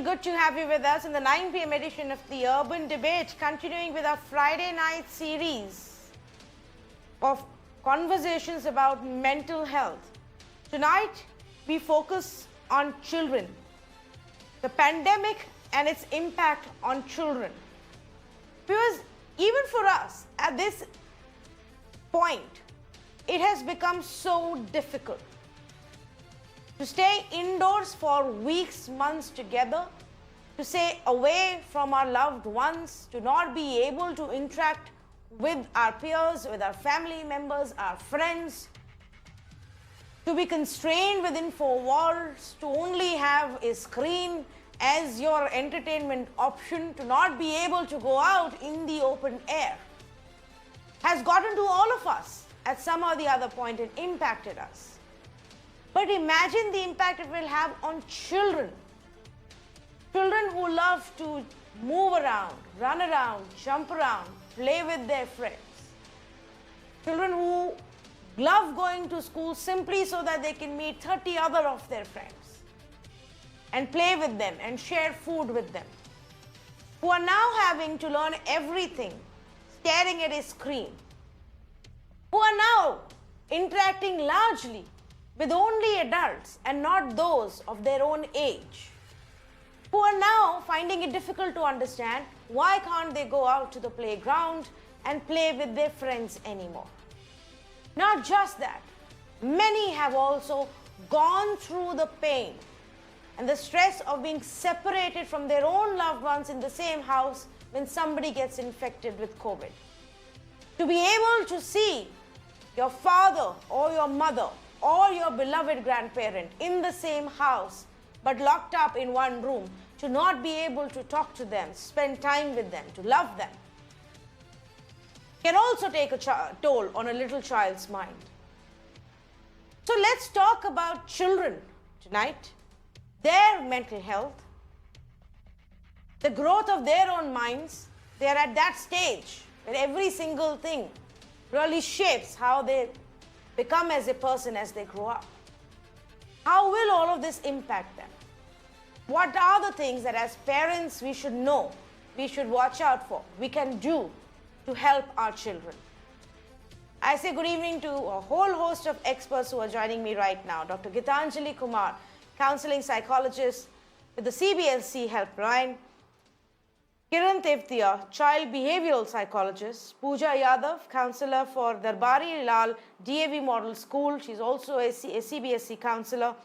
good to have you with us in the 9 p.m. edition of the Urban Debate, continuing with our Friday night series of conversations about mental health. Tonight, we focus on children, the pandemic and its impact on children. Because even for us, at this point, it has become so difficult to stay indoors for weeks, months together, to stay away from our loved ones, to not be able to interact with our peers, with our family members, our friends, to be constrained within four walls, to only have a screen as your entertainment option, to not be able to go out in the open air, has gotten to all of us at some or the other point and impacted us. But imagine the impact it will have on children. Children who love to move around, run around, jump around, play with their friends. Children who love going to school simply so that they can meet 30 other of their friends and play with them and share food with them. Who are now having to learn everything staring at a screen. Who are now interacting largely with only adults and not those of their own age, who are now finding it difficult to understand why can't they go out to the playground and play with their friends anymore. Not just that, many have also gone through the pain and the stress of being separated from their own loved ones in the same house when somebody gets infected with COVID. To be able to see your father or your mother or your beloved grandparent in the same house but locked up in one room, to not be able to talk to them, spend time with them, to love them, can also take a toll on a little child's mind. So let's talk about children tonight, their mental health, the growth of their own minds. They are at that stage where every single thing really shapes how they become as a person as they grow up. How will all of this impact them? What are the things that as parents we should know, we should watch out for, we can do to help our children? I say good evening to a whole host of experts who are joining me right now. Dr. Gitanjali Kumar, counseling psychologist with the CBSC Helpline. Kiran Tevtia, child behavioral psychologist. Pooja Yadav, counselor for Darbari Lal DAV Model School. She's also a CBSC counselor.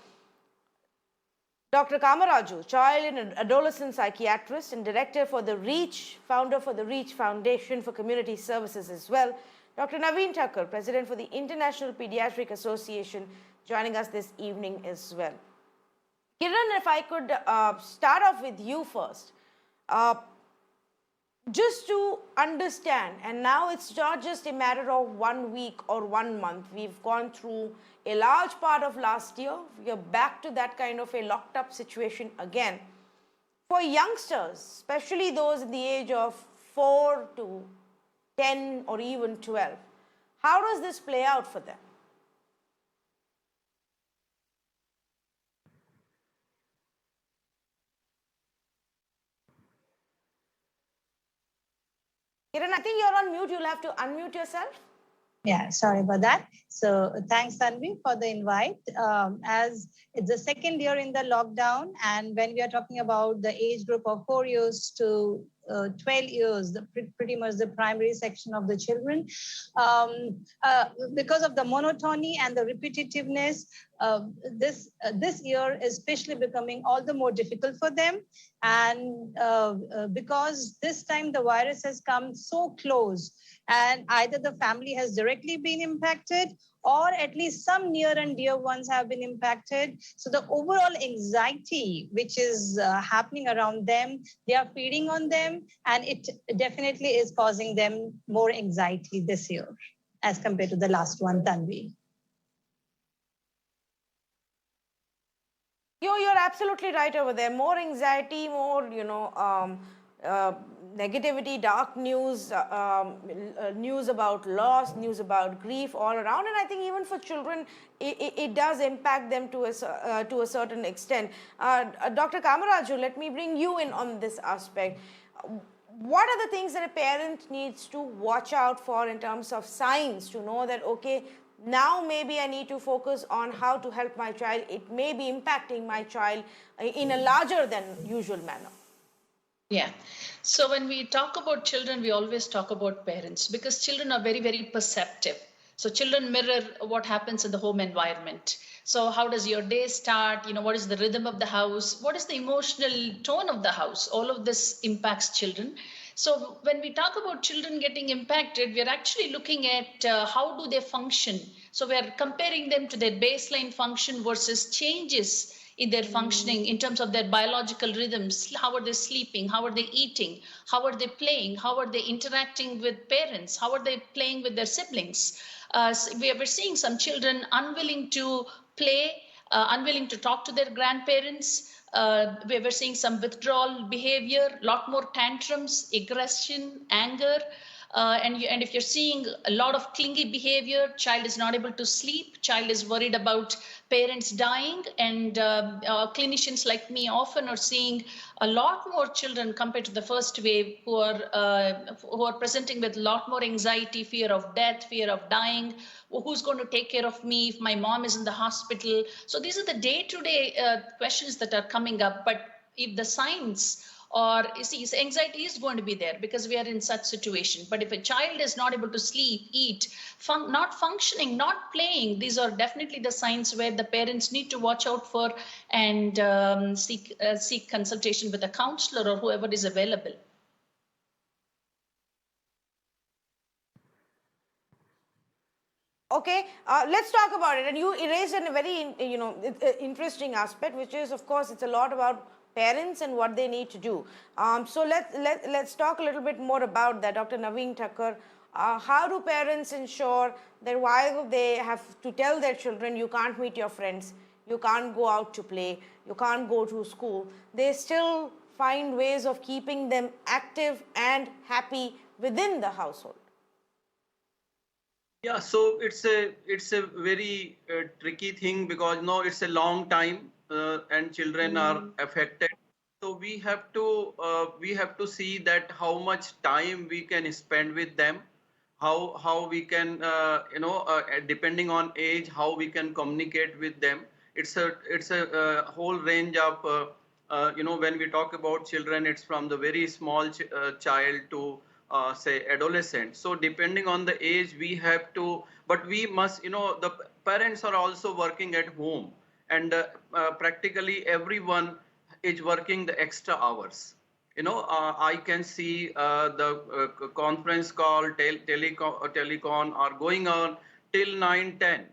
Dr. Kamaraju, child and adolescent psychiatrist and director for the REACH, founder for the REACH Foundation for Community Services as well. Dr. Naveen Thakur, president for the International Pediatric Association, joining us this evening as well. Kiran, if I could start off with you first. Just to understand, and now it's not just a matter of 1 week or 1 month. We've gone through a large part of last year. We are back to that kind of a locked up situation again. For youngsters, especially those in the age of 4 to 10 or even 12, how does this play out for them? Kiran, I think you're on mute. You'll have to unmute yourself. Yeah, sorry about that. So thanks, Tanvi, for the invite. As it's the second year in the lockdown, and when we are talking about the age group of 4 years to 12 years, pretty much the primary section of the children, because of the monotony and the repetitiveness, this year is especially becoming all the more difficult for them. And because this time the virus has come so close, and either the family has directly been impacted or at least some near and dear ones have been impacted. So the overall anxiety which is happening around them, they are feeding on them, and it definitely is causing them more anxiety this year as compared to the last one, Tanvi. You're absolutely right over there. More anxiety, more, negativity, dark news, news about loss, news about grief all around. And I think even for children, it does impact them to a certain extent. Dr. Kamaraju, let me bring you in on this aspect. What are the things that a parent needs to watch out for in terms of signs to know that, okay, now maybe I need to focus on how to help my child. It may be impacting my child in a larger than usual manner. Yeah. So when we talk about children, we always talk about parents because children are very, very perceptive. So children mirror what happens in the home environment. So how does your day start? What is the rhythm of the house? What is the emotional tone of the house? All of this impacts children. So when we talk about children getting impacted, we are actually looking at how do they function. So we are comparing them to their baseline function versus changes in their functioning in terms of their biological rhythms. How are they sleeping? How are they eating? How are they playing? How are they interacting with parents? How are they playing with their siblings? So we're seeing some children unwilling to play, unwilling to talk to their grandparents. We were seeing some withdrawal behavior, a lot more tantrums, aggression, anger. And if you're seeing a lot of clingy behavior, child is not able to sleep, child is worried about parents dying, and clinicians like me often are seeing a lot more children compared to the first wave who are presenting with a lot more anxiety, fear of death, fear of dying. Who's going to take care of me if my mom is in the hospital? So these are the day-to-day questions that are coming up. But if the signs or you see, anxiety is going to be there because we are in such situation. But if a child is not able to sleep, eat, not functioning, not playing, these are definitely the signs where the parents need to watch out for and seek consultation with a counselor or whoever is available. Okay, let's talk about it. And you raised a very interesting aspect, which is, of course, it's a lot about parents and what they need to do. So let's talk a little bit more about that. Dr. Naveen Thakur, how do parents ensure that while they have to tell their children, you can't meet your friends, you can't go out to play, you can't go to school, they still find ways of keeping them active and happy within the household? Yeah, so it's a very tricky thing because it's a long time and children are affected. So we have to see that how much time we can spend with them, how we can depending on age, how we can communicate with them. It's a whole range of when we talk about children, it's from the very small child to say adolescent. So depending on the age, we have to, but we must, the parents are also working at home, and practically everyone is working the extra hours. I can see the conference call, telecon are going on till 9-10.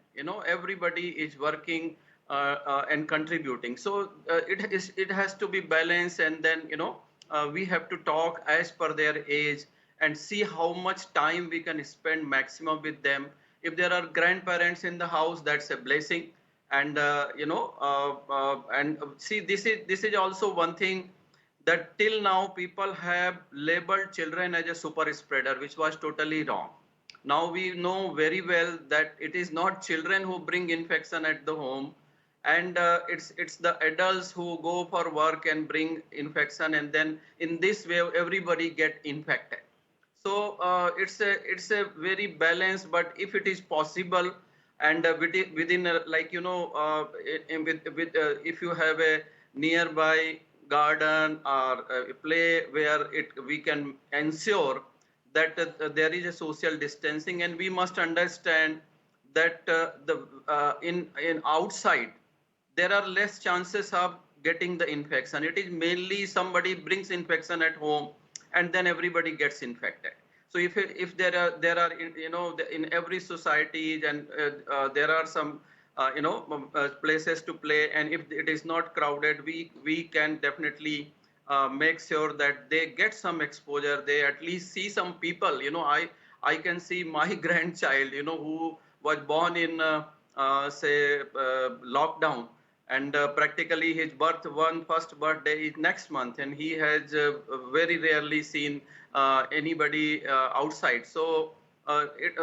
Everybody is working and contributing. So it has to be balanced, and then we have to talk as per their age and see how much time we can spend maximum with them. If there are grandparents in the house, that's a blessing. And see, this is also one thing that till now people have labeled children as a super spreader, which was totally wrong. Now we know very well that it is not children who bring infection at the home, and it's the adults who go for work and bring infection, and then in this way everybody get infected. So it's a very balanced, but if it is possible, and within if you have a nearby garden or a play where we can ensure that there is a social distancing, and we must understand that in outside there are less chances of getting the infection. It is mainly somebody brings infection at home, and then everybody gets infected. So if there are in every society, and there are some places to play, and if it is not crowded, we can definitely make sure that they get some exposure. They at least see some people. I can see my grandchild, who was born in say lockdown, and practically his first birthday is next month, and he has very rarely seen anybody outside. So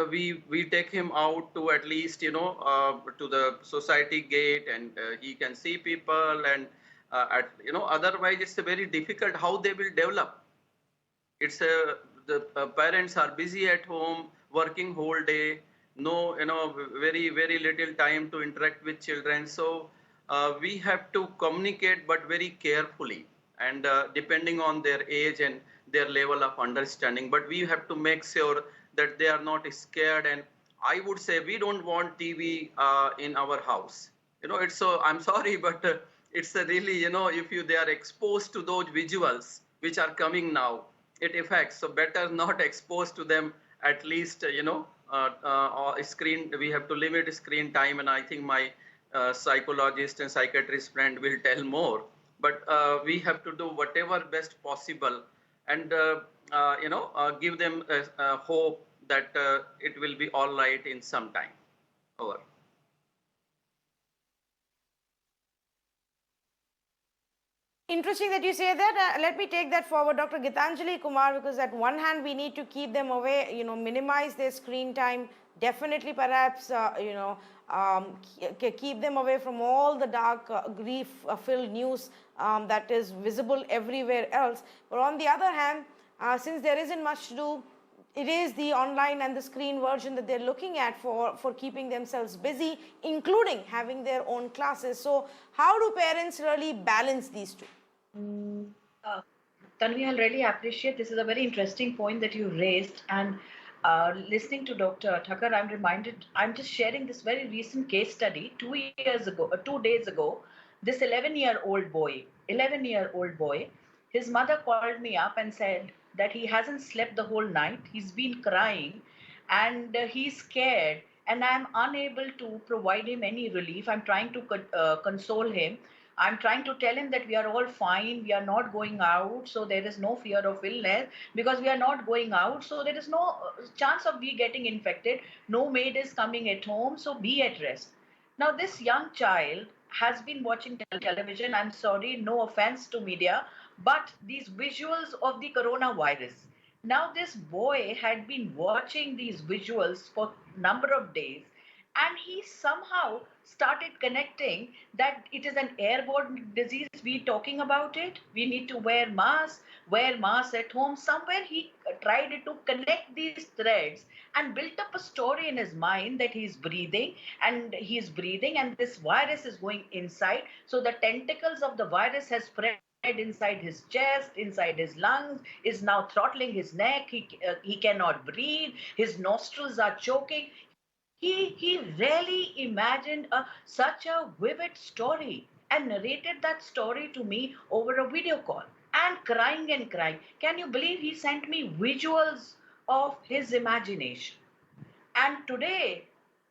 we take him out to at least to the society gate, and he can see people, and otherwise it's a very difficult how they will develop. It's a the parents are busy at home working whole day, no very very little time to interact with children. So we have to communicate, but very carefully, and depending on their age and their level of understanding. But we have to make sure that they are not scared. And I would say we don't want TV in our house. It's so, I'm sorry, but it's a really, if they are exposed to those visuals which are coming now, it affects. So better not exposed to them, at least, screen, we have to limit screen time. And I think my psychologist and psychiatrist friend will tell more. But we have to do whatever best possible, and give them hope that it will be all right in some time. Over. Interesting that you say that. Let me take that forward, Dr. Gitanjali Kumar, because at one hand we need to keep them away, minimize their screen time. Definitely, perhaps, keep them away from all the dark, grief-filled news that is visible everywhere else. But on the other hand, since there isn't much to do, it is the online and the screen version that they're looking at for keeping themselves busy, including having their own classes. So how do parents really balance these two? Tanvi, I really appreciate, this is a very interesting point that you raised, and listening to Dr. Thakur, I'm reminded, I'm just sharing this very recent case study. 2 days ago, this 11-year-old boy, his mother called me up and said that he hasn't slept the whole night. He's been crying and he's scared, and I'm unable to provide him any relief. I'm trying to console him. I'm trying to tell him that we are all fine, we are not going out, so there is no fear of illness because we are not going out, so there is no chance of we getting infected. No maid is coming at home, so be at rest. Now, this young child has been watching television. I'm sorry, no offense to media, but these visuals of the coronavirus. Now, this boy had been watching these visuals for a number of days, and he somehow started connecting that it is an airborne disease. We talking about it. We need to wear masks at home. Somewhere he tried to connect these threads and built up a story in his mind that he's breathing and this virus is going inside. So the tentacles of the virus has spread inside his chest, inside his lungs, is now throttling his neck. He cannot breathe. His nostrils are choking. He really imagined such a vivid story and narrated that story to me over a video call, and crying and crying. Can you believe he sent me visuals of his imagination? And today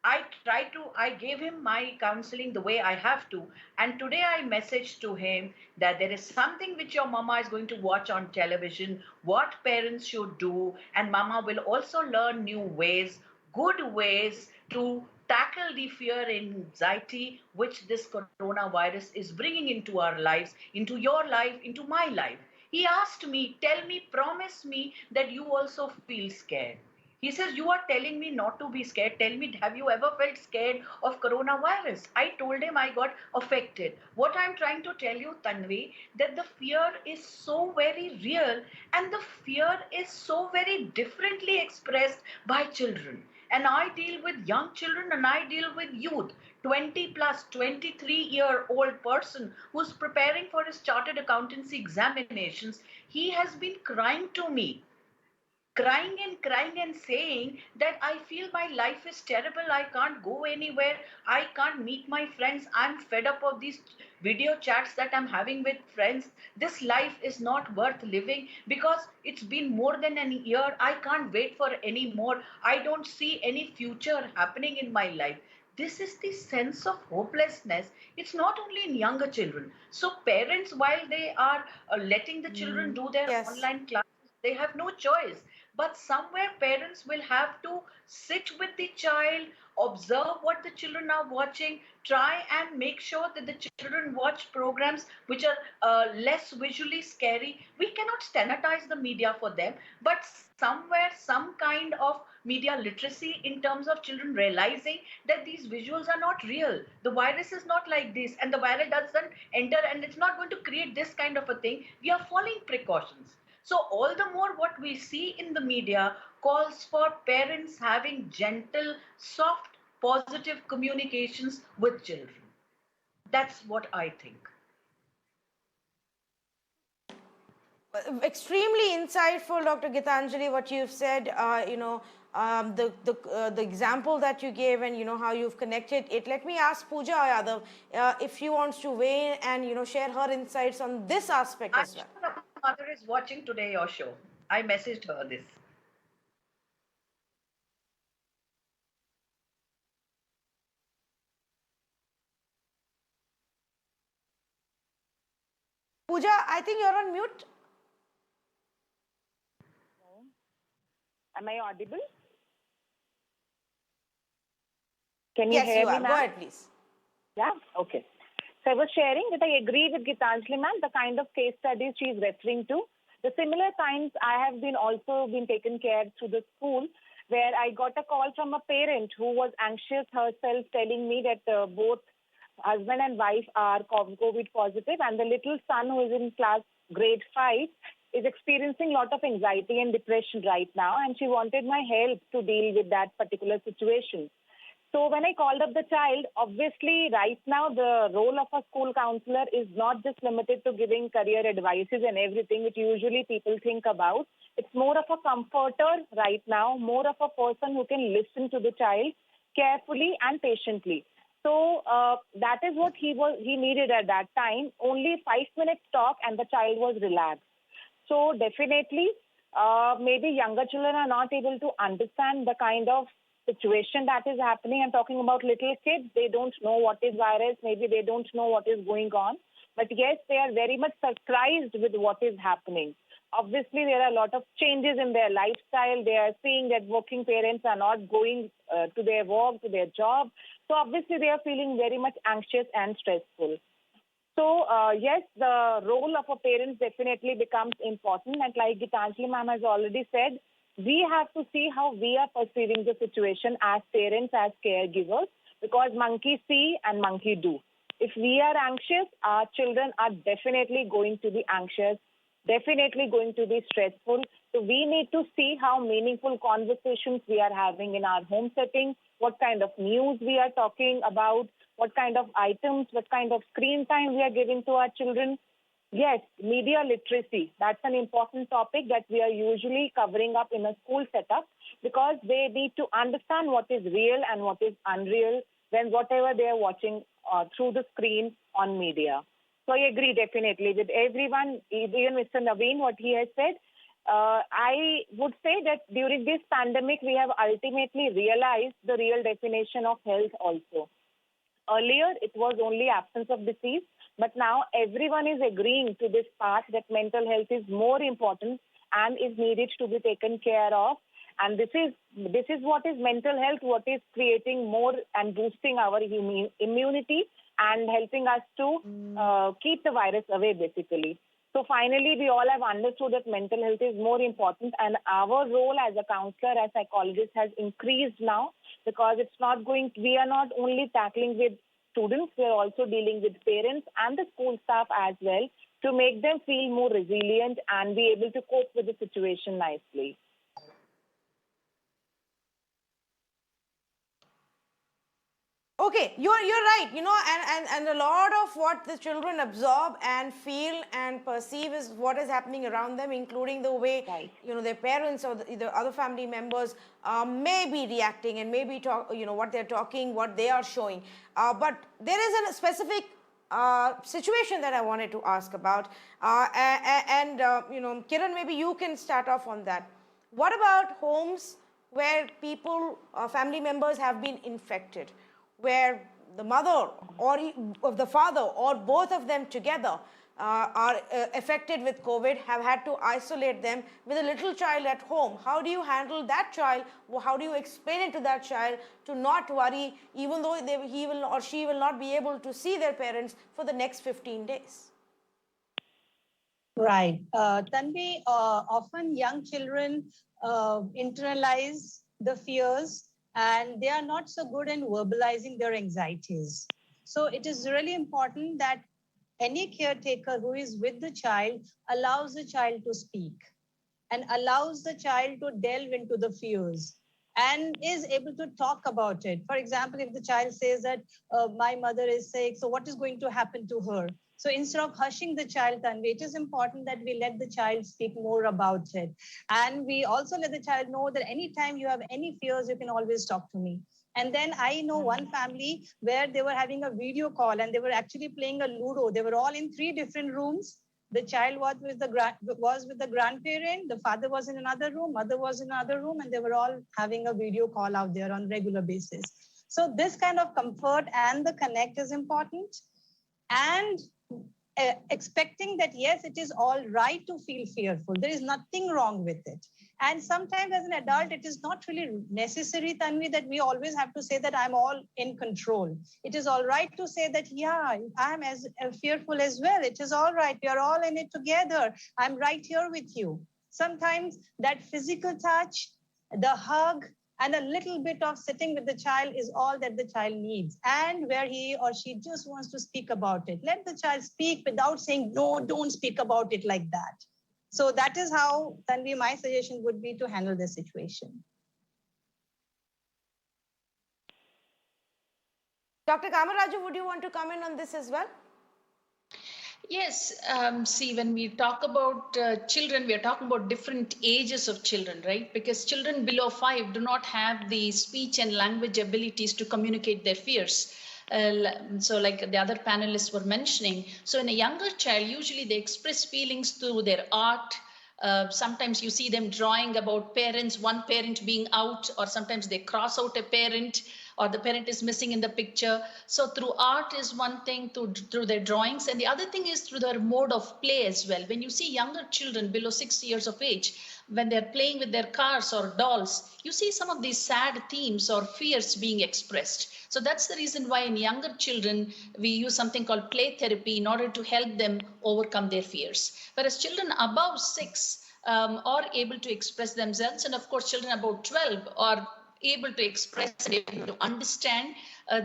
I gave him my counseling the way I have to. And today I messaged to him that there is something which your mama is going to watch on television, what parents should do, and mama will also learn new ways, good ways to tackle the fear and anxiety which this coronavirus is bringing into our lives, into your life, into my life. He asked me, tell me, promise me that you also feel scared. He says, you are telling me not to be scared. Tell me, have you ever felt scared of coronavirus? I told him I got affected. What I'm trying to tell you, Tanvi, that the fear is so very real, and the fear is so very differently expressed by children. And I deal with young children and I deal with youth. 20 plus 23-year-old person who's preparing for his chartered accountancy examinations. He has been crying to me, crying and saying that I feel my life is terrible. I can't go anywhere. I can't meet my friends. I'm fed up of these video chats that I'm having with friends. This life is not worth living because it's been more than a year. I can't wait for any more. I don't see any future happening in my life. This is the sense of hopelessness. It's not only in younger children. So parents, while they are letting the children do their Yes. online classes, they have no choice. but somewhere parents will have to sit with the child, observe what the children are watching, try and make sure that the children watch programs which are less visually scary. We cannot sanitize the media for them, but somewhere some kind of media literacy in terms of children realizing that these visuals are not real. The virus is not like this, and the virus doesn't enter, and it's not going to create this kind of a thing. We are following precautions. So all the more what we see in the media calls for parents having gentle, soft, positive communications with children. That's what I think. Extremely insightful, Dr. Gitanjali, what you've said. The example that you gave, and how you've connected it. Let me ask Pooja Yadav if she wants to weigh in and share her insights on this aspect I'm as well. sure her mother is watching today your show. I messaged her this. Pooja, I think you're on mute. Am I audible? Can you Yes, hear you me, are. ma'am? Go ahead, please. Yeah, okay. So I was sharing that I agree with Gitanjali, ma'am, the kind of case studies she is referring to. The similar times I have also been taken care through the school, where I got a call from a parent who was anxious herself, telling me that both husband and wife are COVID positive, and the little son who is in class grade 5 is experiencing a lot of anxiety and depression right now, and she wanted my help to deal with that particular situation. So when I called up the child, obviously right now the role of a school counselor is not just limited to giving career advices and everything which usually people think about. It's more of a comforter right now, more of a person who can listen to the child carefully and patiently. So that is what he needed at that time. Only 5 minutes talk and the child was relaxed. So definitely, maybe younger children are not able to understand the kind of situation that is happening. I'm talking about little kids. They don't know what is virus. Maybe they don't know what is going on. But yes, they are very much surprised with what is happening. Obviously, there are a lot of changes in their lifestyle. They are seeing that working parents are not going to their work, to their job. So obviously, they are feeling very much anxious and stressful. So, yes, the role of a parent definitely becomes important. And like Gitanjali ma'am has already said, we have to see how we are perceiving the situation as parents, as caregivers, because monkey see and monkey do. If we are anxious, our children are definitely going to be anxious, definitely going to be stressful. So we need to see how meaningful conversations we are having in our home setting, what kind of news we are talking about, what kind of items, what kind of screen time we are giving to our children. Yes, media literacy. That's an important topic that we are usually covering up in a school setup, because they need to understand what is real and what is unreal when whatever they are watching through the screen on media. So I agree definitely with everyone, even Mr. Naveen, what he has said. I would say that during this pandemic, we have ultimately realized the real definition of health also. Earlier, it was only absence of disease, but now everyone is agreeing to this part that mental health is more important and is needed to be taken care of. And this is what is mental health, what is creating more and boosting our immunity and helping us to keep the virus away, basically. So finally, we all have understood that mental health is more important, and our role as a counselor, as psychologist, has increased now, because we are not only tackling with students, we are also dealing with parents and the school staff as well, to make them feel more resilient and be able to cope with the situation nicely. Okay, you're right. And a lot of what the children absorb and feel and perceive is what is happening around them, including the way Right. Their parents or the other family members may be reacting and maybe what they're talking, what they are showing. But there is a specific situation that I wanted to ask about, Kiran, maybe you can start off on that. What about homes where family members have been infected, where the mother or the father or both of them together are affected with COVID have had to isolate them with a little child at home. How do you handle that child? How do you explain it to that child to not worry, even though he will or she will not be able to see their parents for the next 15 days? Right. Tanvi, often young children internalize the fears and they are not so good in verbalizing their anxieties. So it is really important that any caretaker who is with the child allows the child to speak and allows the child to delve into the fears and is able to talk about it. For example, if the child says that my mother is sick, so what is going to happen to her? So instead of hushing the child, Tanvi, it is important that we let the child speak more about it. And we also let the child know that anytime you have any fears, you can always talk to me. And then I know one family where they were having a video call and they were actually playing a Ludo. They were all in 3 different rooms. The child was with the grandparent, the father was in another room, mother was in another room, and they were all having a video call out there on regular basis. So this kind of comfort and the connect is important. And expecting that, yes, it is all right to feel fearful. There is nothing wrong with it. And sometimes as an adult, it is not really necessary, Tanvi, that we always have to say that I'm all in control. It is all right to say that, yeah, I'm as fearful as well. It is all right. We are all in it together. I'm right here with you. Sometimes that physical touch, the hug, and a little bit of sitting with the child is all that the child needs. And where he or she just wants to speak about it, let the child speak without saying, no, don't speak about it like that. So that is how, Tanvi, my suggestion would be to handle this situation. Dr. Kamaraju, would you want to comment on this as well? Yes, see, when we talk about children, we are talking about different ages of children, right? Because children below 5 do not have the speech and language abilities to communicate their fears. So like the other panelists were mentioning, so in a younger child, usually they express feelings through their art. Sometimes you see them drawing about parents, one parent being out, or sometimes they cross out a parent, or the parent is missing in the picture. So through art is one thing, through their drawings, and the other thing is through their mode of play as well. When you see younger children below 6 years of age, when they're playing with their cars or dolls, you see some of these sad themes or fears being expressed. So that's the reason why in younger children, we use something called play therapy in order to help them overcome their fears. Whereas children above 6 are able to express themselves, and of course children about 12 are able to express and able to understand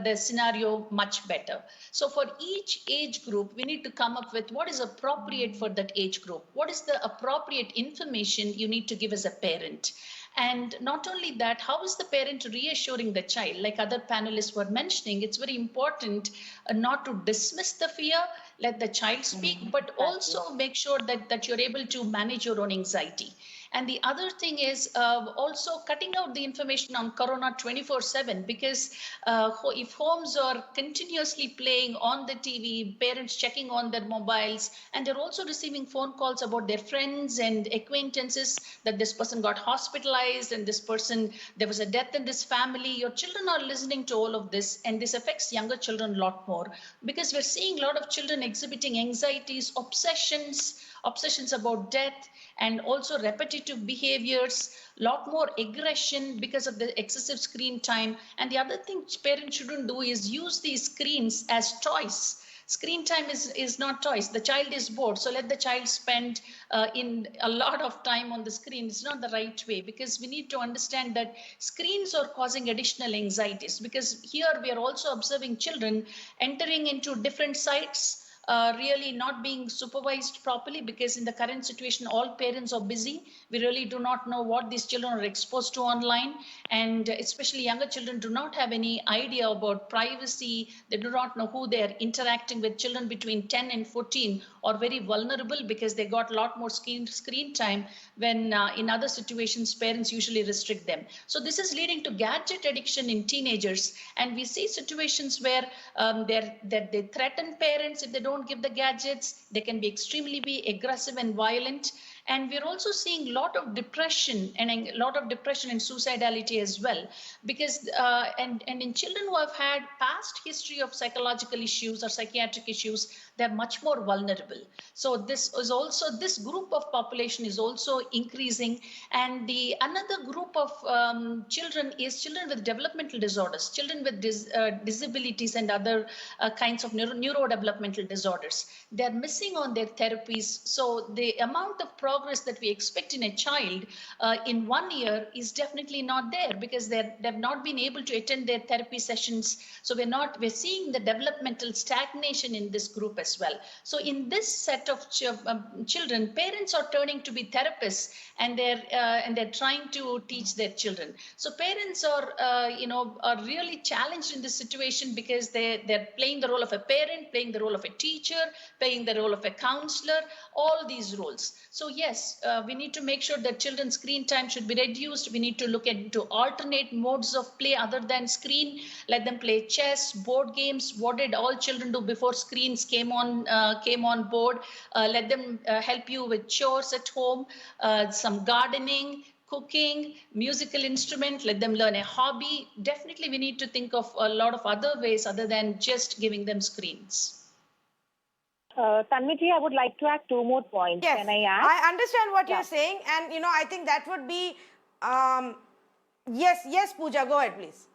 the scenario much better. So for each age group, we need to come up with what is appropriate for that age group. What is the appropriate information you need to give as a parent? And not only that, how is the parent reassuring the child? Like other panelists were mentioning, it's very important not to dismiss the fear, let the child speak, but also make sure that you're able to manage your own anxiety. And the other thing is also cutting out the information on Corona 24/7, because if homes are continuously playing on the TV, parents checking on their mobiles, and they're also receiving phone calls about their friends and acquaintances that this person got hospitalized and this person, there was a death in this family. Your children are listening to all of this, and this affects younger children a lot more, because we're seeing a lot of children exhibiting anxieties, obsessions about death, and also repetitive behaviors, a lot more aggression because of the excessive screen time. And the other thing parents shouldn't do is use these screens as toys. Screen time is not toys. The child is bored, so let the child spend in a lot of time on the screen. It's not the right way, because we need to understand that screens are causing additional anxieties, because here we are also observing children entering into different sites, really not being supervised properly, because in the current situation all parents are busy. We really do not know what these children are exposed to online, and especially younger children do not have any idea about privacy. They do not know who they are interacting with. Children between 10 and 14 are very vulnerable because they got a lot more screen time when in other situations parents usually restrict them. So this is leading to gadget addiction in teenagers, and we see situations where they threaten parents if they don't give the gadgets. They can be extremely aggressive and violent. And we're also seeing a lot of depression and suicidality as well, because and in children who have had past history of psychological issues or psychiatric issues, they're much more vulnerable. So this group of population is also increasing. And the another group of children is children with developmental disorders, children with disabilities and other kinds of neurodevelopmental disorders. They're missing on their therapies. So the amount of progress that we expect in a child in 1 year is definitely not there, because they've not been able to attend their therapy sessions. So we're seeing the developmental stagnation in this group as well. So in this set of children, parents are turning to be therapists, and they're trying to teach their children. So parents are really challenged in this situation, because they're playing the role of a parent, playing the role of a teacher, playing the role of a counselor, all these roles. So yes, we need to make sure that children's screen time should be reduced. We need to look into alternate modes of play other than screen. Let them play chess, board games. What did all children do before screens came on board? Let them help you with chores at home, some gardening, cooking, musical instrument. Let them learn a hobby. Definitely we need to think of a lot of other ways other than just giving them screens. Tanvi ji, I would like to add 2 more points. Yes, Can I add? I understand what Yeah. you're saying, and I think that would be yes, Pooja, go ahead, please.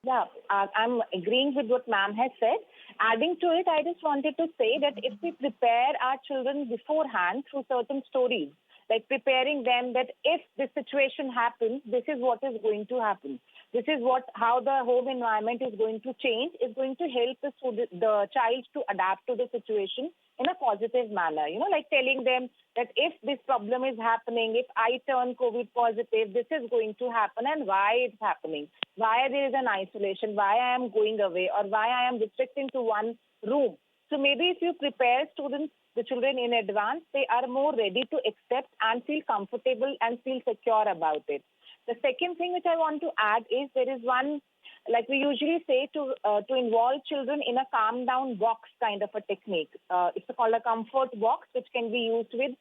Yeah, I'm agreeing with what ma'am has said. Adding to it, I just wanted to say that if we prepare our children beforehand through certain stories, like preparing them that if this situation happens, this is what is going to happen. This is how the home environment is going to change, is going to help the child to adapt to the situation in a positive manner. Like telling them that if this problem is happening, if I turn COVID positive, this is going to happen, and why it's happening, why there is an isolation, why I am going away, or why I am restricting to one room. So maybe if you prepare the children in advance, they are more ready to accept and feel comfortable and feel secure about it. The second thing which I want to add is there is one, like we usually say, to involve children in a calm down box kind of a technique. It's called a comfort box, which can be used with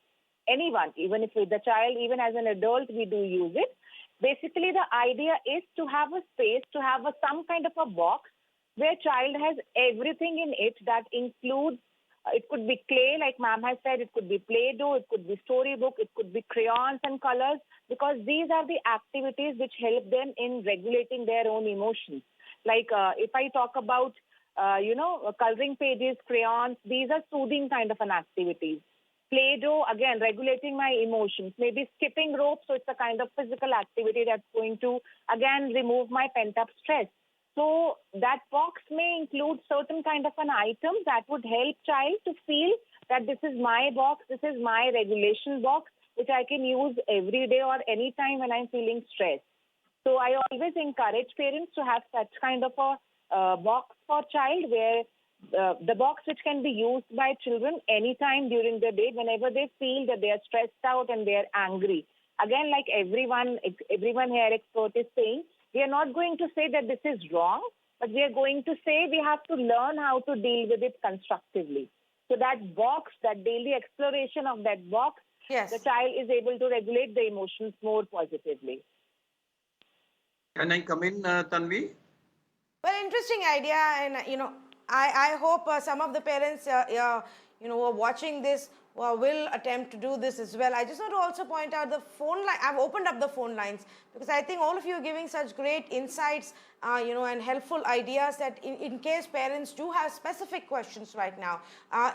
anyone, even if with the child, even as an adult, we do use it. Basically, the idea is to have a space, to have some kind of a box where child has everything in it that includes, it could be clay, like ma'am has said, it could be Play-Doh, it could be storybook, it could be crayons and colors, because these are the activities which help them in regulating their own emotions. Like if I talk about, coloring pages, crayons, these are soothing kind of an activities. Play-Doh, again, regulating my emotions. Maybe skipping rope, so it's a kind of physical activity that's going to, again, remove my pent-up stress. So that box may include certain kind of an item that would help child to feel that this is my box, this is my regulation box, which I can use every day or any time when I'm feeling stressed. So I always encourage parents to have such kind of a box for child, where the box which can be used by children anytime during the day whenever they feel that they are stressed out and they are angry. Again, like everyone here expert is saying, we are not going to say that this is wrong, but we are going to say we have to learn how to deal with it constructively. So that box, that daily exploration of that box, Yes. the child is able to regulate the emotions more positively. Can I come in, Tanvi? Well, interesting idea, and I hope some of the parents who are watching this will attempt to do this as well. I just want to also point out the phone line. I've opened up the phone lines because I think all of you are giving such great insights, and helpful ideas that in case parents do have specific questions right now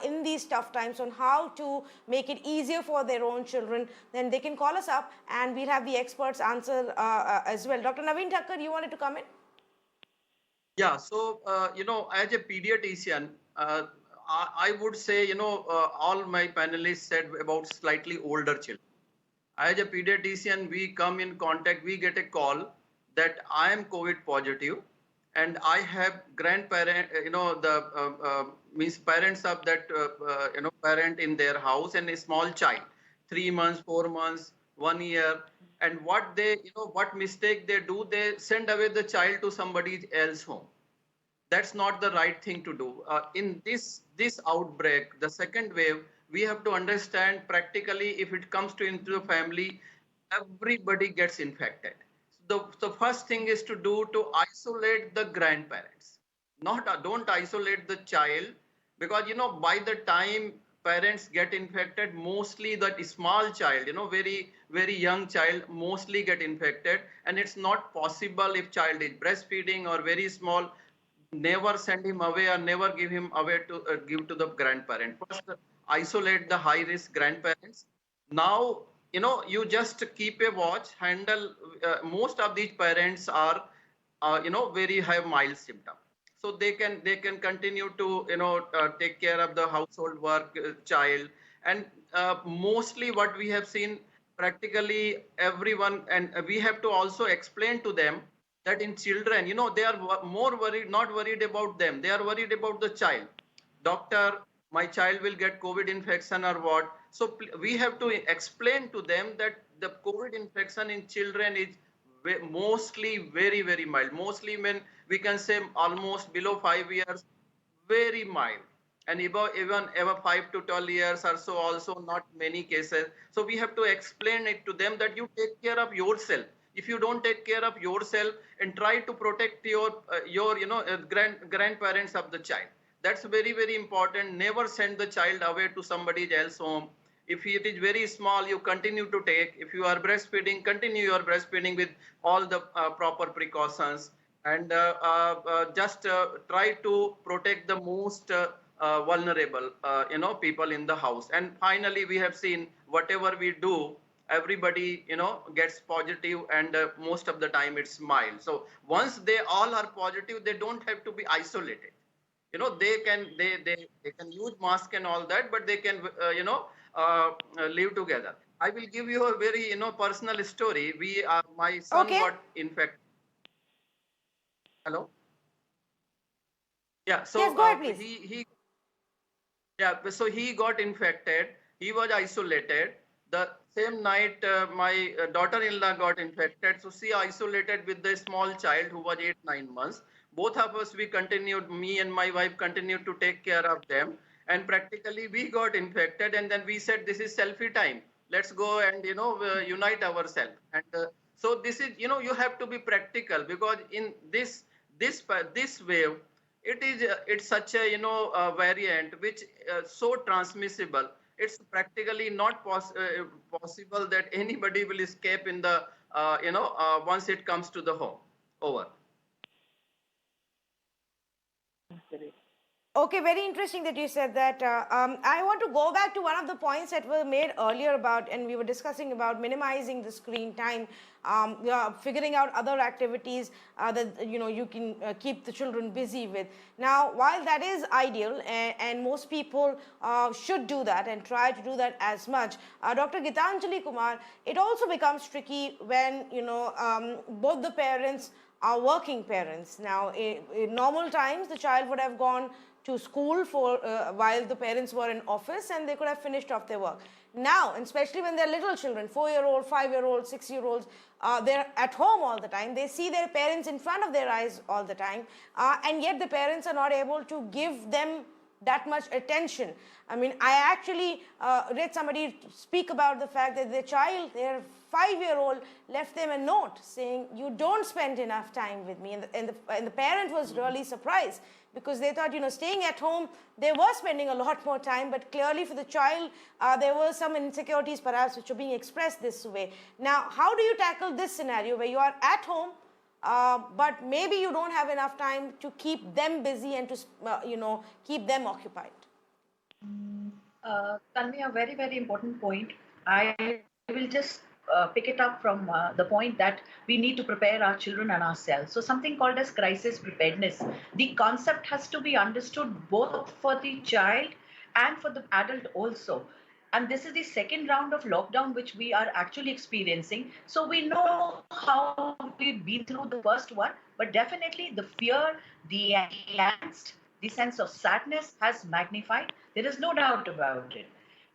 in these tough times on how to make it easier for their own children, then they can call us up and we'll have the experts answer as well. Dr. Naveen Thakkar, you wanted to come in? Yeah, so, as a pediatrician, I would say, all my panelists said about slightly older children. As a pediatrician, we come in contact, we get a call that I am COVID positive and I have grandparent, means parents of that, parent in their house and a small child, 3 months, 4 months, 1 year. And what mistake they do, they send away the child to somebody else's home. That's not the right thing to do. In this outbreak, the second wave, we have to understand practically if it comes into the family, everybody gets infected. So the first thing is to isolate the grandparents. Don't isolate the child. because by the time parents get infected, mostly that small child, very very young child mostly get infected, and it's not possible if child is breastfeeding or very small, never send him away or never give him away to give to the grandparent. First, isolate the high risk grandparents. Now, you just keep a watch, handle. Most of these parents are, very have mild symptom, so they can continue to take care of the household work, child, and mostly what we have seen, practically everyone, and we have to also explain to them that in children, they are more worried, not worried about them, they are worried about the child. Doctor, my child will get COVID infection or what? So we have to explain to them that the COVID infection in children is mostly very very mild, mostly when we can say almost below 5 years, very mild, and even ever 5 to 12 years or so, also not many cases. So we have to explain it to them that you take care of yourself. If you don't take care of yourself and try to protect your grandparents of the child, that's very very important. Never send the child away to somebody else home. If it is very small, you continue to take. If you are breastfeeding, continue your breastfeeding with all the proper precautions, and just try to protect the most vulnerable people in the house. And finally, we have seen whatever we do, everybody gets positive, and most of the time it's mild. So once they all are positive, they don't have to be isolated. They can use mask and all that, but they can live together. I will give you a very personal story. My son Okay. got infected. Hello. Yeah, so Yes, go ahead, please. so he got infected. He was isolated. The same night, my daughter-in-law got infected. So she isolated with the small child who was 8, 9 months. Both of us, we continued, me and my wife continued to take care of them. And practically we got infected. And then we said, this is selfie time. Let's go and, unite ourselves. And so this is, you have to be practical, because in this wave, it's such a variant which so transmissible. It's practically not possible that anybody will escape in the once it comes to the home. Over. Okay, very interesting that you said that. I want to go back to one of the points that were made earlier about, and we were discussing about minimizing the screen time, figuring out other activities that you can keep the children busy with. Now, while that is ideal, and most people should do that and try to do that as much, Dr. Gitanjali Kumar, it also becomes tricky when both the parents are working parents. Now, in normal times, the child would have gone to school for while the parents were in office, and they could have finished off their work. Now, and especially when they're little children, 4-year-old, 5-year-old, 6-year-olds, they're at home all the time. They see their parents in front of their eyes all the time, and yet the parents are not able to give them that much attention. I mean, I actually read somebody speak about the fact that their 5-year-old left them a note saying, you don't spend enough time with me. And the parent was really surprised, because they thought, staying at home, they were spending a lot more time, but clearly for the child, there were some insecurities perhaps which are being expressed this way. Now, how do you tackle this scenario where you are at home, but maybe you don't have enough time to keep them busy and to, keep them occupied? Tanvi, a very, very important point. I will just pick it up from the point that we need to prepare our children and ourselves. So something called as crisis preparedness. The concept has to be understood both for the child and for the adult also. And this is the second round of lockdown which we are actually experiencing. So we know how we've been through the first one, but definitely the fear, the angst, the sense of sadness has magnified. There is no doubt about it.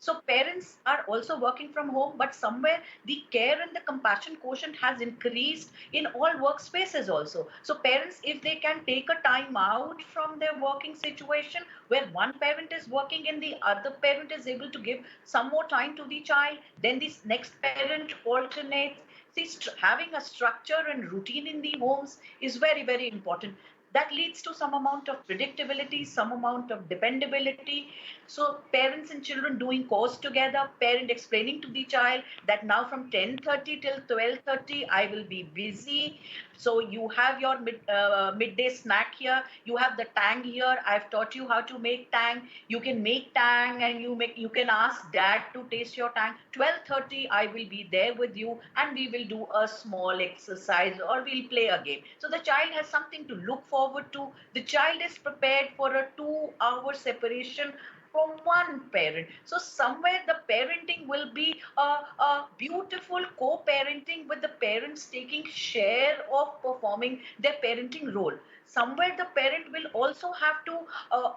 So parents are also working from home, but somewhere the care and the compassion quotient has increased in all workspaces also. So parents, if they can take a time out from their working situation where one parent is working and the other parent is able to give some more time to the child, then this next parent alternates. See, having a structure and routine in the homes is very, very important. That leads to some amount of predictability, some amount of dependability. So parents and children doing course together, parent explaining to the child that now from 10:30 till 12:30 I will be busy. So you have your midday snack here, you have the tang here, I've taught you how to make tang, you can make tang, and you can ask dad to taste your tang. 12:30 I will be there with you, and we will do a small exercise or we'll play a game. So the child has something to look forward to. The child is prepared for a 2-hour separation from one parent. So somewhere the parenting will be a beautiful co-parenting, with the parents taking share of performing their parenting role. Somewhere the parent will also have to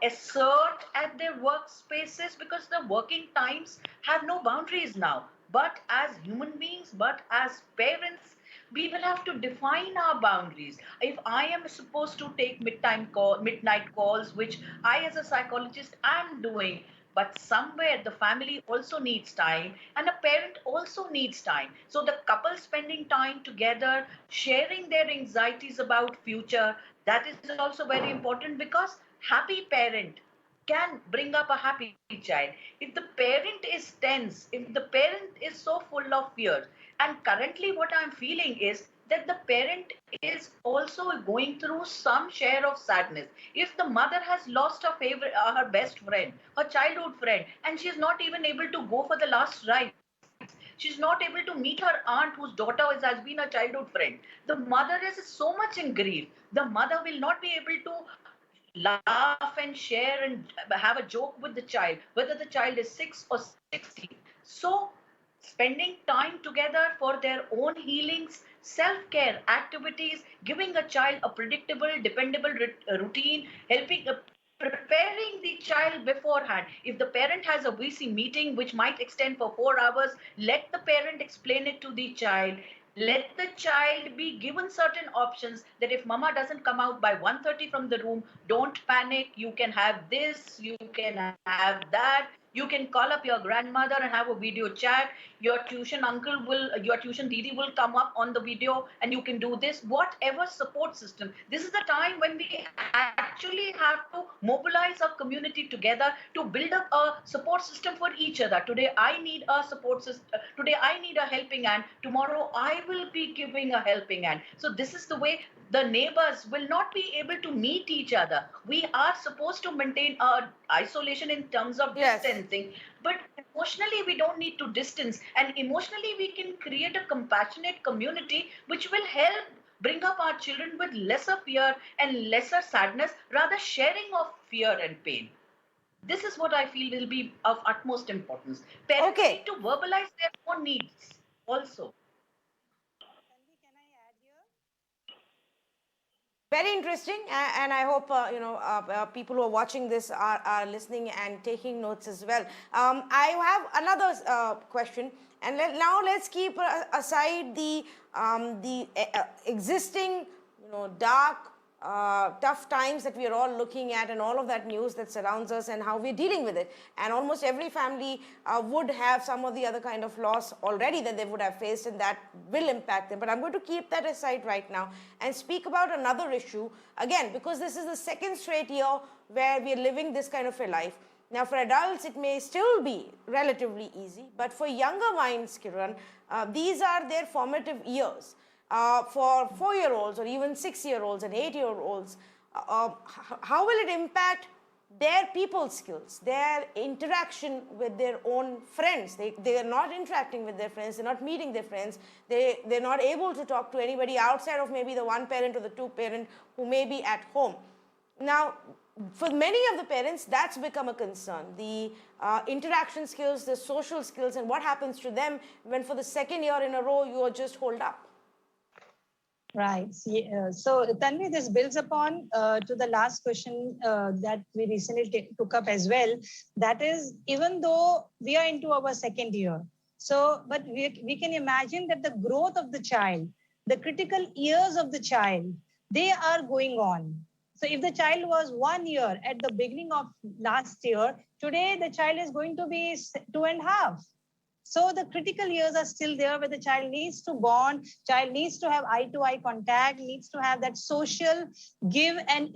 assert at their workspaces, because the working times have no boundaries now. But as human beings, but as parents, we will have to define our boundaries. If I am supposed to take midnight calls, which I as a psychologist am doing, but somewhere the family also needs time and a parent also needs time. So the couple spending time together, sharing their anxieties about future, that is also very important, because happy parent can bring up a happy child. If the parent is tense, if the parent is so full of fear, and currently what I'm feeling is that the parent is also going through some share of sadness. If the mother has lost her favorite, her best friend, her childhood friend, and she is not even able to go for the last ride, she's not able to meet her aunt whose daughter has been a childhood friend. The mother is so much in grief. The mother will not be able to laugh and share and have a joke with the child, whether the child is 6 or 60. So, spending time together for their own healings, self care activities, giving a child a predictable, dependable routine, helping. Preparing the child beforehand. If the parent has a VC meeting which might extend for 4 hours, let the parent explain it to the child. Let the child be given certain options, that if mama doesn't come out by 1:30 from the room, don't panic. You can have this, you can have that. You can call up your grandmother and have a video chat. Your tuition uncle will, your tuition didi will come up on the video, and you can do this. Whatever support system. This is the time when we actually have to mobilize our community together to build up a support system for each other. Today, I need a support system. Today, I need a helping hand. Tomorrow, I will be giving a helping hand. So this is the way the neighbors will not be able to meet each other. We are supposed to maintain isolation in terms of distancing, but emotionally we don't need to distance, and emotionally we can create a compassionate community which will help bring up our children with lesser fear and lesser sadness, rather sharing of fear and pain. This is what I feel will be of utmost importance. Parents need to verbalize their own needs also. Very interesting, and I hope people who are watching this are listening and taking notes as well. I have another question, and now let's keep aside the existing, dark, tough times that we are all looking at, and all of that news that surrounds us, and how we're dealing with it. And almost every family would have some of the other kind of loss already that they would have faced, and that will impact them. But I'm going to keep that aside right now and speak about another issue, again, because this is the second straight year where we're living this kind of a life. Now, for adults, it may still be relatively easy, but for younger minds, Kiran, these are their formative years. For 4-year-olds or even 6-year-olds and 8-year-olds, how will it impact their people skills, their interaction with their own friends? They are not interacting with their friends, they're not meeting their friends, they're not able to talk to anybody outside of maybe the one parent or the two parent who may be at home. Now, for many of the parents, that's become a concern. The interaction skills, the social skills, and what happens to them when for the second year in a row you are just holed up. Right. So, Tanvi, this builds upon to the last question that we recently took up as well. That is, even though we are into our second year, but we can imagine that the growth of the child, the critical years of the child, they are going on. So if the child was 1 year at the beginning of last year, today the child is going to be 2.5. So the critical years are still there where the child needs to bond, child needs to have eye-to-eye contact, needs to have that social give and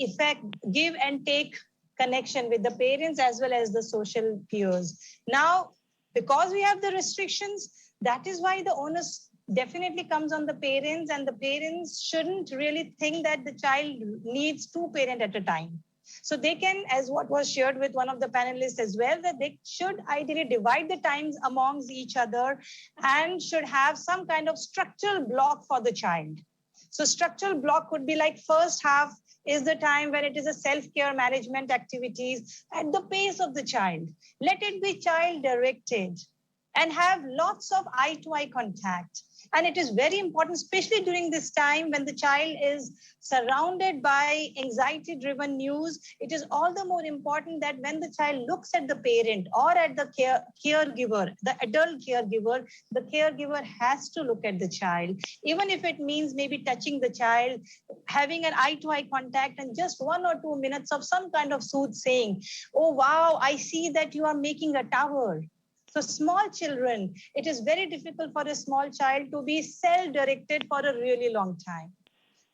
take connection with the parents as well as the social peers. Now, because we have the restrictions, that is why the onus definitely comes on the parents, and the parents shouldn't really think that the child needs two parents at a time. So they can, as what was shared with one of the panelists as well, that they should ideally divide the times amongst each other and should have some kind of structural block for the child. So structural block could be like first half is the time when it is a self-care management activities at the pace of the child. Let it be child directed and have lots of eye-to-eye contact. And it is very important, especially during this time when the child is surrounded by anxiety-driven news. It is all the more important that when the child looks at the parent or at the caregiver, the adult caregiver, the caregiver has to look at the child, even if it means maybe touching the child, having an eye-to-eye contact, and just 1 or 2 minutes of some kind of soothsaying. Oh, wow, I see that you are making a tower. So small children, it is very difficult for a small child to be self-directed for a really long time.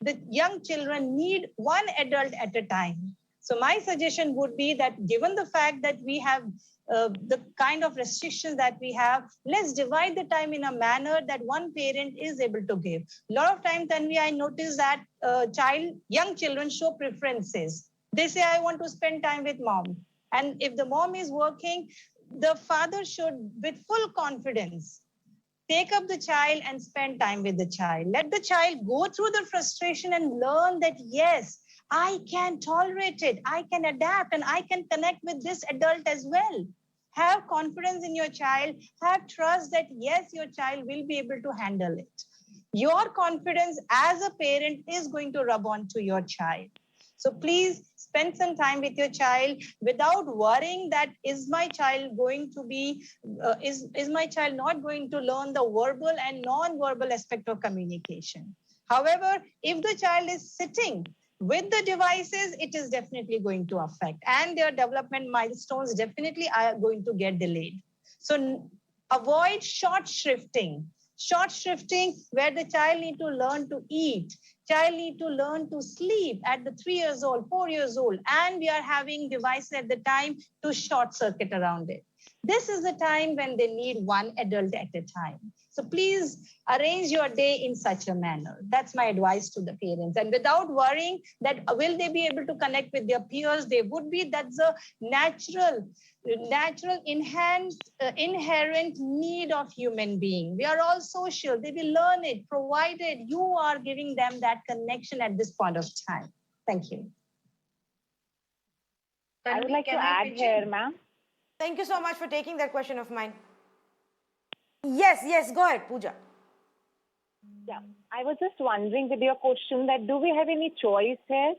The young children need one adult at a time. So my suggestion would be that given the fact that we have the kind of restrictions that we have, let's divide the time in a manner that one parent is able to give. A lot of times, Tanvi, I notice that young children show preferences. They say, I want to spend time with mom. And if the mom is working, the father should, with full confidence, take up the child and spend time with the child. Let the child go through the frustration and learn that, yes, I can tolerate it, I can adapt, and I can connect with this adult as well. Have confidence in your child, have trust that, yes, your child will be able to handle it. Your confidence as a parent is going to rub on to your child. So please spend some time with your child without worrying that is my child going to be, is my child not going to learn the verbal and non-verbal aspect of communication. However, if the child is sitting with the devices, it is definitely going to affect, and their development milestones definitely are going to get delayed. So avoid short shrifting. Short shrifting where the child need to learn to eat, child need to learn to sleep at the 3 years old, 4 years old, and we are having devices at the time to short circuit around it. This is the time when they need one adult at a time. So please arrange your day in such a manner. That's my advice to the parents. And without worrying that will they be able to connect with their peers, they would be. That's a natural inherent need of human being. We are all social. They will learn it, provided you are giving them that connection at this point of time. Thank you. I would like to add here, ma'am. Thank you so much for taking that question of mine. Yes, go ahead, Pooja. Yeah, I was just wondering with your question that do we have any choice here?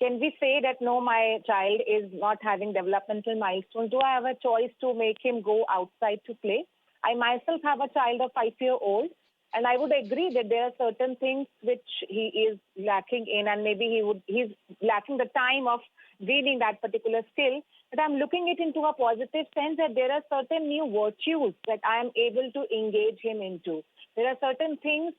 Can we say that no, my child is not having developmental milestones? Do I have a choice to make him go outside to play? I myself have a child of 5-year-old, and I would agree that there are certain things which he is lacking in, and maybe he's lacking the time of gaining that particular skill. But I'm looking it into a positive sense that there are certain new virtues that I am able to engage him into. There are certain things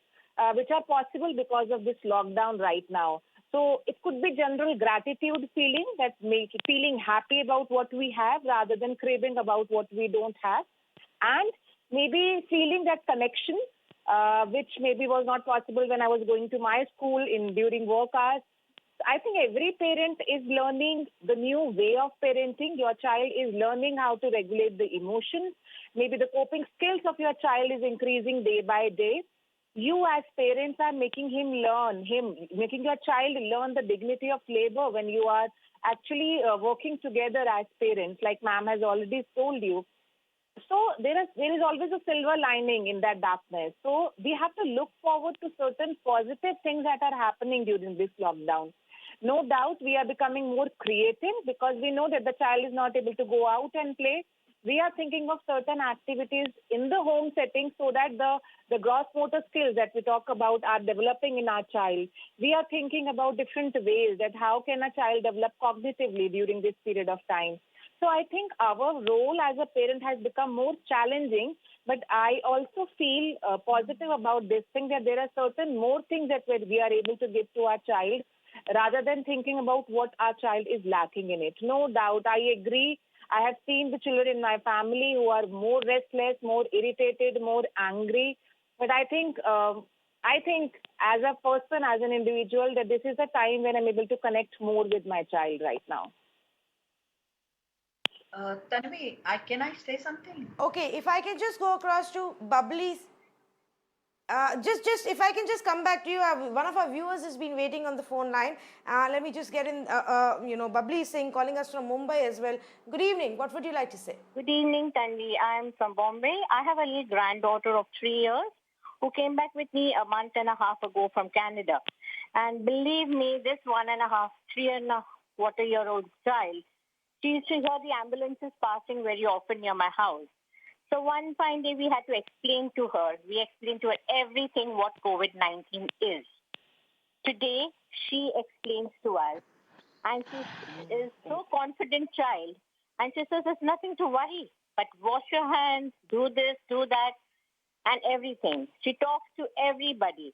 which are possible because of this lockdown right now. So it could be general gratitude feeling, that feeling happy about what we have rather than craving about what we don't have. And maybe feeling that connection, which maybe was not possible when I was going to my school during work hours. I think every parent is learning the new way of parenting. Your child is learning how to regulate the emotions. Maybe the coping skills of your child is increasing day by day. You as parents are making making your child learn the dignity of labor when you are actually working together as parents, like ma'am has already told you. So there is always a silver lining in that darkness. So we have to look forward to certain positive things that are happening during this lockdown. No doubt we are becoming more creative because we know that the child is not able to go out and play. We are thinking of certain activities in the home setting so that the gross motor skills that we talk about are developing in our child. We are thinking about different ways that how can a child develop cognitively during this period of time. So I think our role as a parent has become more challenging, but I also feel positive about this thing, that there are certain more things that we are able to give to our child rather than thinking about what our child is lacking in it. No doubt, I agree. I have seen the children in my family who are more restless, more irritated, more angry. But I think as a person, as an individual, that this is a time when I'm able to connect more with my child right now. Tanvi, can I say something? Okay, if I can just go across to Bubbly. Just if I can just come back to you, one of our viewers has been waiting on the phone line. Let me just get in. Bubbly is saying, calling us from Mumbai as well. Good evening. What would you like to say? Good evening, Tanvi. I'm from Bombay. I have a little granddaughter of 3 years who came back with me a month and a half ago from Canada. And believe me, this 1.5, 3.25-year-old child, she used to hear the ambulances passing very often near my house. So one fine day we had to explain to her. We explained to her everything what COVID-19 is. Today, she explains to us. And she is so confident child. And she says, there's nothing to worry, but wash your hands, do this, do that, and everything. She talks to everybody.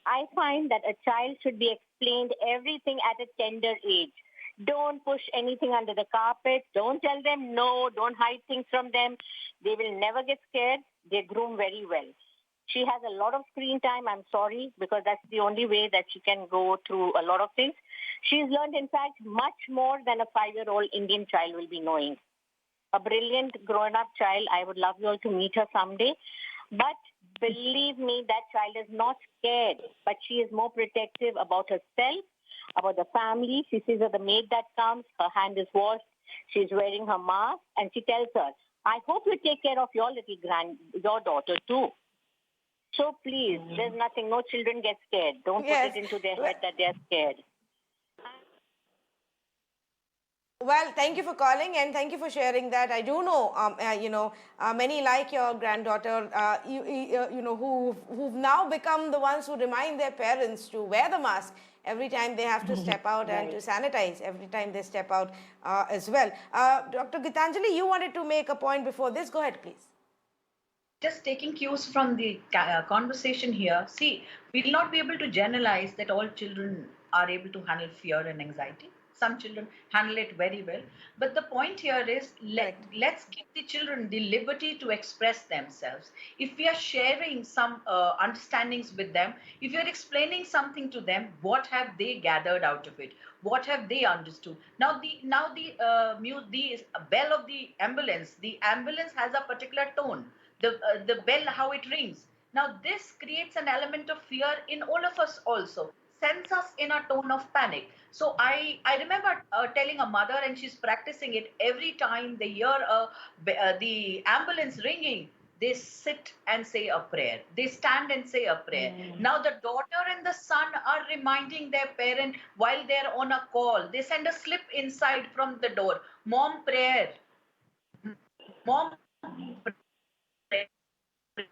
I find that a child should be explained everything at a tender age. Don't push anything under the carpet. Don't tell them no. Don't hide things from them. They will never get scared. They groom very well. She has a lot of screen time. I'm sorry, because that's the only way that she can go through a lot of things. She's learned, in fact, much more than a 5-year-old Indian child will be knowing. A brilliant grown-up child. I would love you all to meet her someday. But believe me, that child is not scared, but she is more protective about herself, about the family. She sees that the maid that comes, her hand is washed, she's wearing her mask, and she tells her, I hope you take care of your your daughter too. So please, there's nothing, no children get scared. Don't put it into their head that they're scared. Well, thank you for calling and thank you for sharing that. I do know, many like your granddaughter, who've now become the ones who remind their parents to wear the mask every time they have to step out and to sanitize every time they step out as well. Dr. Gitanjali, you wanted to make a point before this. Go ahead, please. Just taking cues from the conversation here, see, we will not be able to generalize that all children are able to handle fear and anxiety. Some children handle it very well. But the point here is let's give the children the liberty to express themselves. If we are sharing some understandings with them, if you're explaining something to them, what have they gathered out of it? What have they understood? Now the bell of the ambulance has a particular tone. The bell, how it rings. Now this creates an element of fear in all of us also. Sends us in a tone of panic. So I remember telling a mother, and she's practicing it every time they hear the ambulance ringing. They sit and say a prayer. They stand and say a prayer. Now the daughter and the son are reminding their parent while they're on a call. They send a slip inside from the door. Mom, prayer. Mom,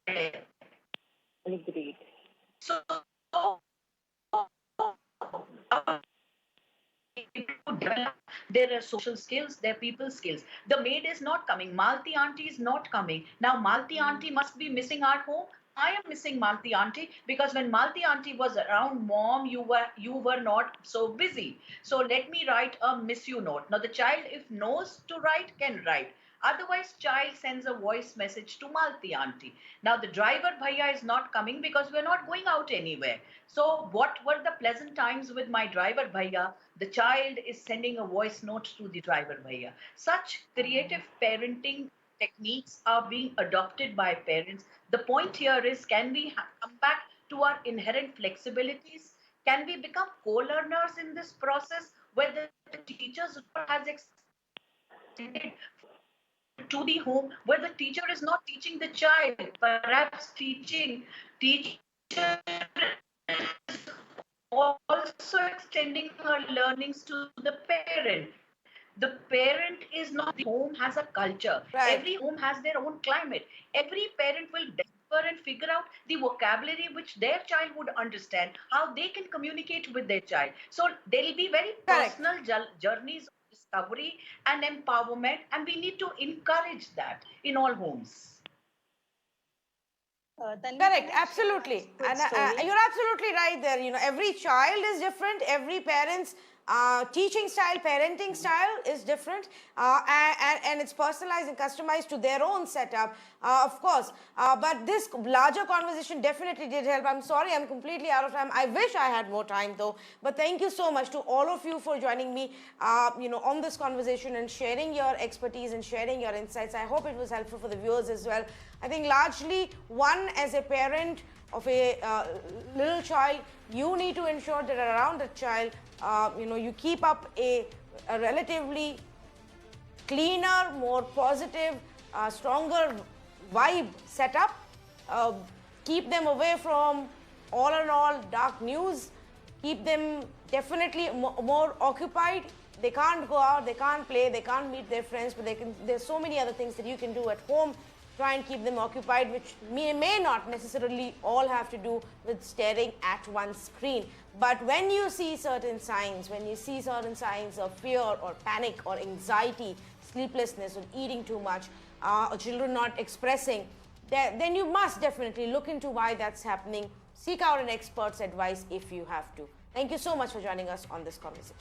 prayer. Agreed. So there are social skills, there are people skills. The maid is not coming. Malti auntie is not coming. Now Malti auntie must be missing our home. I am missing Malti auntie because when Malti auntie was around, mom, you were not so busy. So let me write a miss you note. Now the child, if knows to write, can write. Otherwise, child sends a voice message to Malti auntie. Now the driver bhaiya is not coming because we're not going out anywhere. So what were the pleasant times with my driver bhaiya? The child is sending a voice note to the driver bhaiya. Such creative parenting techniques are being adopted by parents. The point here is, can we come back to our inherent flexibilities? Can we become co-learners in this process where the teacher's role has extended to the home, where the teacher is not teaching the child, perhaps teacher also extending her learnings to the parent. The parent is not, the home has a culture. Right. Every home has their own climate. Every parent will differ and figure out the vocabulary which their child would understand, how they can communicate with their child. So there will be very Correct. personal journeys of self-discovery and empowerment, and we need to encourage that in all homes. Tanvi, Correct, can I share a absolutely. quick And story? you're absolutely right there. You know, every child is different, every parent's teaching style, parenting style is different, and it's personalized and customized to their own setup, of course. But this larger conversation definitely did help. I'm sorry, I'm completely out of time. I wish I had more time though. But thank you so much to all of you for joining me, on this conversation and sharing your expertise and sharing your insights. I hope it was helpful for the viewers as well. I think largely, one, as a parent of a little child, you need to ensure that around that child, you keep up a relatively cleaner, more positive, stronger vibe setup. Keep them away from all in all dark news. Keep them definitely more occupied. They can't go out, they can't play, they can't meet their friends, but there's so many other things that you can do at home. Try and keep them occupied, which may not necessarily all have to do with staring at one screen. But when you see certain signs, of fear or panic or anxiety, sleeplessness or eating too much, or children not expressing, then you must definitely look into why that's happening. Seek out an expert's advice if you have to. Thank you so much for joining us on this conversation.